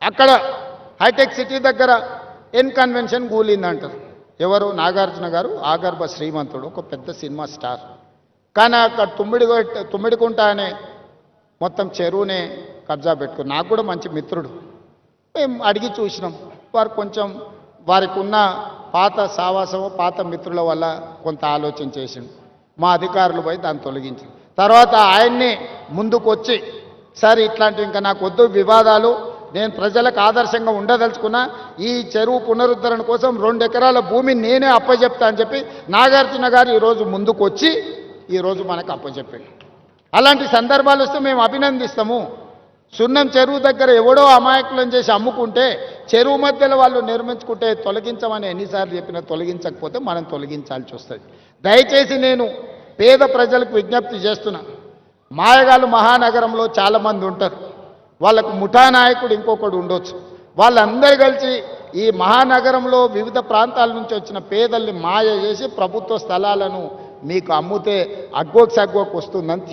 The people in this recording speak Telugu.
అక్కడ హైటెక్ సిటీ దగ్గర ఎన్ కన్వెన్షన్ కూలిందంటారు. ఎవరు? నాగార్జున గారు ఆగర్భ శ్రీమంతుడు, ఒక పెద్ద సినిమా స్టార్. కానీ అక్కడ తుమ్మిడికుంట అనే మొత్తం చెరువునే కబ్జా పెట్టుకుని, నాకు కూడా మంచి మిత్రుడు. మేము అడిగి చూసినాం. వారు కొంచెం వారికి ఉన్న పాత సావాసం, పాత మిత్రుల వల్ల కొంత ఆలోచన చేసిండు. మా అధికారులు పోయి దాన్ని తొలగించారు. తర్వాత ఆయన్నే ముందుకు వచ్చి, సార్ ఇట్లాంటివి ఇంకా నాకు వద్దు వివాదాలు, నేను ప్రజలకు ఆదర్శంగా ఉండదలుచుకున్నా, ఈ చెరువు పునరుద్ధరణ కోసం 2 ఎకరాల భూమిని నేనే అప్పచెప్తా అని చెప్పి నాగార్జున గారు ఈరోజు ముందుకు వచ్చి ఈరోజు మనకు అప్పచెప్పాడు. అలాంటి సందర్భాలు వస్తే మేము అభినందిస్తాము. సున్నం చెరువు దగ్గర ఎవడో అమాయకులను చేసి అమ్ముకుంటే, చెరువు మధ్యలో వాళ్ళు నిర్మించుకుంటే తొలగించమని ఎన్నిసార్లు చెప్పినా తొలగించకపోతే మనం తొలగించాల్సి వస్తుంది. దయచేసి నేను పేద ప్రజలకు విజ్ఞప్తి చేస్తున్నా. మాయగాళ్ళు మహానగరంలో చాలామంది ఉంటారు. వాళ్ళకు ముఠా నాయకుడు ఇంకొకడు ఉండొచ్చు. వాళ్ళందరూ కలిసి ఈ మహానగరంలో వివిధ ప్రాంతాల నుంచి వచ్చిన పేదల్ని మాయ చేసి ప్రభుత్వ స్థలాలను మీకు అమ్ముతే అగ్గోకి సగ్గోకి వస్తుందని